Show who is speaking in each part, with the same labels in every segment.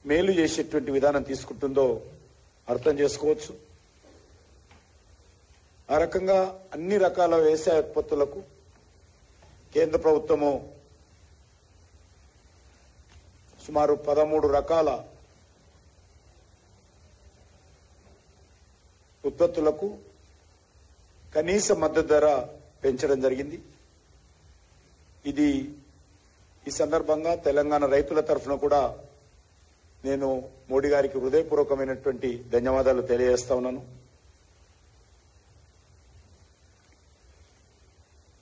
Speaker 1: మేలు చేసేటువంటి విధానం తీసుకుంటుందో అర్థం చేసుకోవచ్చు. ఆ రకంగా అన్ని రకాల వ్యవసాయ ఉత్పత్తులకు కేంద్ర ప్రభుత్వము సుమారు 13 రకాల ఉత్పత్తులకు కనీస మద్దతు ధర పెంచడం జరిగింది. ఇది ఈ సందర్భంగా తెలంగాణ రైతుల తరఫున కూడా నేను మోడీ గారికి హృదయపూర్వకమైనటువంటి ధన్యవాదాలు తెలియజేస్తా ఉన్నాను.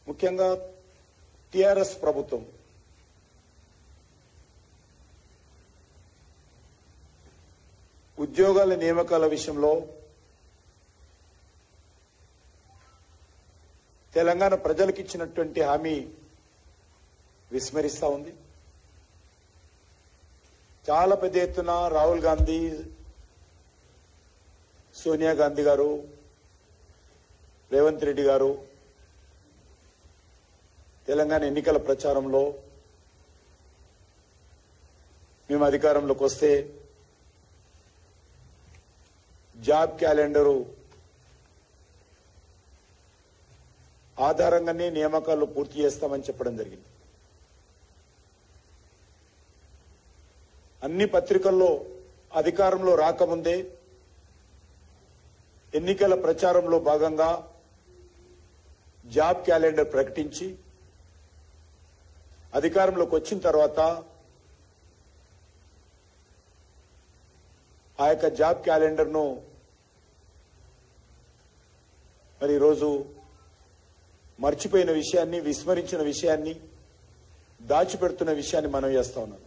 Speaker 1: ముఖ్యంగా టిఆర్ఎస్ ప్రభుత్వం ఉద్యోగాల నియామకాల విషయంలో తెలంగాణ ప్రజలకు ఇచ్చినటువంటి హామీ విస్మరిస్తా ఉంది. చాలా పెద్ద ఎత్తున రాహుల్ గాంధీ, సోనియా గాంధీ గారు, రేవంత్ రెడ్డి గారు తెలంగాణ ఎన్నికల ప్రచారంలో మేము అధికారంలోకి వస్తే జాబ్ క్యాలెండరు ఆధారంగానే నియామకాలు పూర్తి చేస్తామని చెప్పడం జరిగింది. అన్ని పత్రికల్లో అధికారంలో రాకముందే ఎన్నికల ప్రచారంలో భాగంగా జాబ్ క్యాలెండర్ ప్రకటించి అధికారంలోకి వచ్చిన తర్వాత ఆ యొక్క జాబ్ క్యాలెండర్ను మరి ఈరోజు మర్చిపోయిన విషయాన్ని, విస్మరించిన విషయాన్ని, దాచిపెడుతున్న విషయాన్ని మనం చేస్తా ఉన్నాం.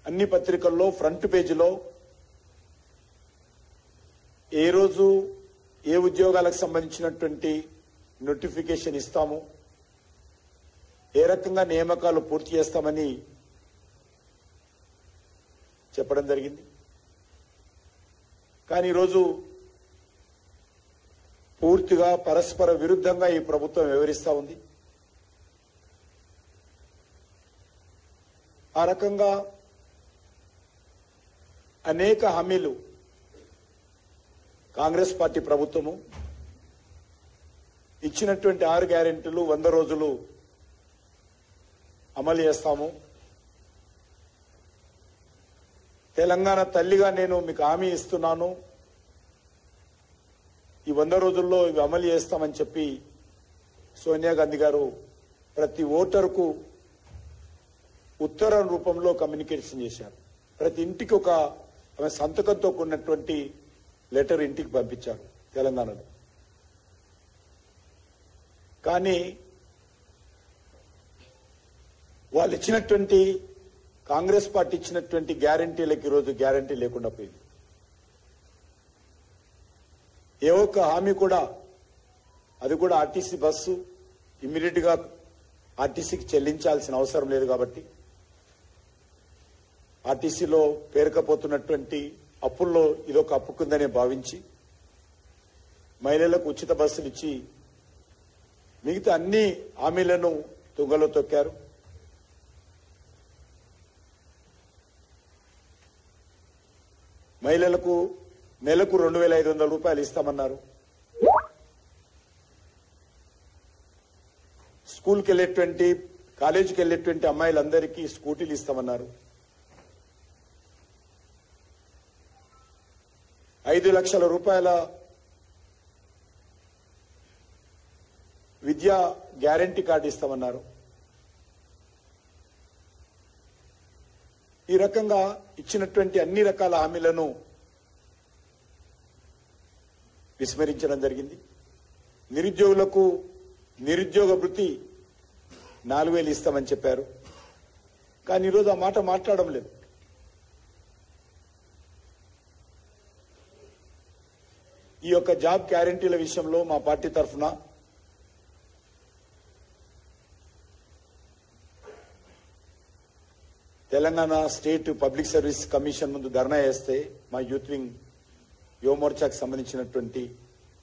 Speaker 1: అన్ని పత్రికల్లో ఫ్రంట్ పేజీలో ఏ రోజు ఏ ఉద్యోగాలకు సంబంధించినటువంటి నోటిఫికేషన్ ఇస్తాము, ఏ రకంగా నియామకాలు పూర్తి చేస్తామని చెప్పడం జరిగింది. కానీ ఈరోజు పూర్తిగా పరస్పర విరుద్ధంగా ఈ ప్రభుత్వం వ్యవహరిస్తూ ఉంది. ఆ రకంగా అనేక హామీలు కాంగ్రెస్ పార్టీ ప్రభుత్వము ఇచ్చినటువంటి 6 గ్యారెంటీలు 100 రోజులు అమలు చేస్తాము, తెలంగాణ తల్లిగా నేను మీకు హామీ ఇస్తున్నాను, ఈ 100 రోజుల్లో ఇవి అమలు చేస్తామని చెప్పి సోనియా గాంధీ గారు ప్రతి ఓటరుకు ఉత్తరం రూపంలో కమ్యూనికేషన్ చేశారు. ప్రతి ఇంటికి ఒక ఆమె సంతకంతో కూడినటువంటి లెటర్ ఇంటికి పంపించారు తెలంగాణలో. కానీ వాళ్ళు ఇచ్చినటువంటి, కాంగ్రెస్ పార్టీ ఇచ్చినటువంటి గ్యారంటీలకు ఈరోజు గ్యారంటీ లేకుండా పోయింది. ఏ ఒక్క హామీ కూడా, అది కూడా ఆర్టీసీ బస్సు ఇమ్మీడియట్ గా ఆర్టీసీకి చెల్లించాల్సిన అవసరం లేదు కాబట్టి ఆర్టీసీలో పేరుకపోతున్నటువంటి అప్పుల్లో ఇదొక అప్పు కిందనే భావించి మహిళలకు ఉచిత బస్సులు ఇచ్చి మిగతా అన్ని హామీలను తుంగలో తొక్కారు. మహిళలకు నెలకు 2,500 రూపాయలు ఇస్తామన్నారు. స్కూల్కి వెళ్ళేటువంటి, కాలేజీకి వెళ్ళేటువంటి అమ్మాయిలందరికీ స్కూటీలు ఇస్తామన్నారు. 5 లక్షల రూపాయల విద్యా గ్యారంటీ కార్డు ఇస్తామన్నారు. ఈ రకంగా ఇచ్చినటువంటి అన్ని రకాల హామీలను విస్మరించడం జరిగింది. నిరుద్యోగులకు నిరుద్యోగ భృతి 4,000 ఇస్తామని చెప్పారు. కానీ ఈరోజు ఆ మాట మాట్లాడడం లేదు. ఈ యొక్క జాబ్ గ్యారంటీల విషయంలో మా పార్టీ తరఫున Telangana state public service commission ముందు ధర్నా చేస్తే మా యూత్ వింగ్ యువమోర్చాకు సంబంధించినటువంటి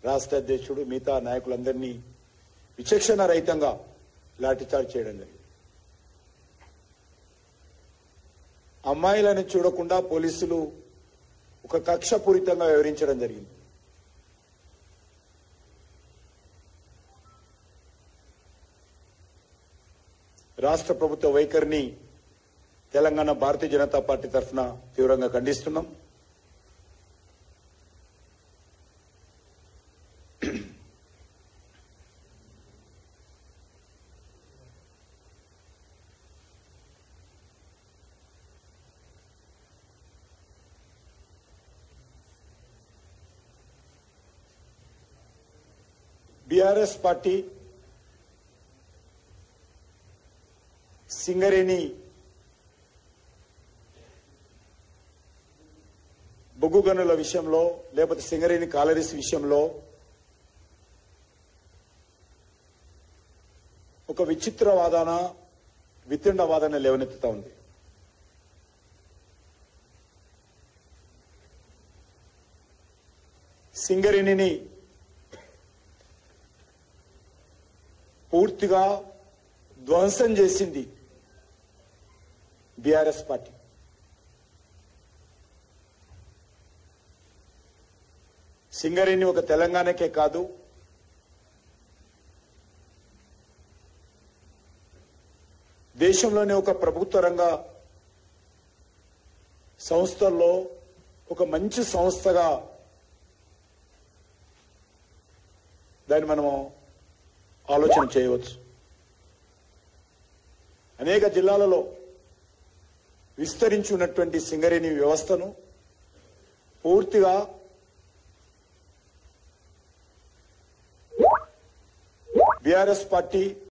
Speaker 1: రాష్ట్ర అధ్యక్షుడు మిగతా నాయకులందరినీ విచక్షణ రహితంగా లాఠీచార్జ్ చేయడం జరిగింది. అమ్మాయిలను చూడకుండా పోలీసులు ఒక కక్షపూరితంగా వివరించడం జరిగింది. రాష్ట్ర ప్రభుత్వ వైఖరిని తెలంగాణ భారతీయ జనతా పార్టీ తరఫున తీవ్రంగా ఖండిస్తున్నాం. బీఆర్ఎస్ పార్టీ సింగరేణి బొగ్గు గనుల విషయంలో లేకపోతే సింగరేణి కాలరీస్ విషయంలో ఒక విచిత్ర వాదన, వితండ వాదన లేవనెత్తుతా ఉంది. సింగరేణిని పూర్తిగా ధ్వంసం చేసింది బీఆర్ఎస్ పార్టీ. సింగరేణి ఒక తెలంగాణకే కాదు, దేశంలోని ఒక ప్రభుత్వ రంగ సంస్థల్లో ఒక మంచి సంస్థగా దాన్ని మనము ఆలోచన చేయవచ్చు. అనేక జిల్లాలలో విస్తరించి ఉన్నటువంటి సింగరేణి వ్యవస్థను పూర్తిగా బీఆర్ఎస్ పార్టీ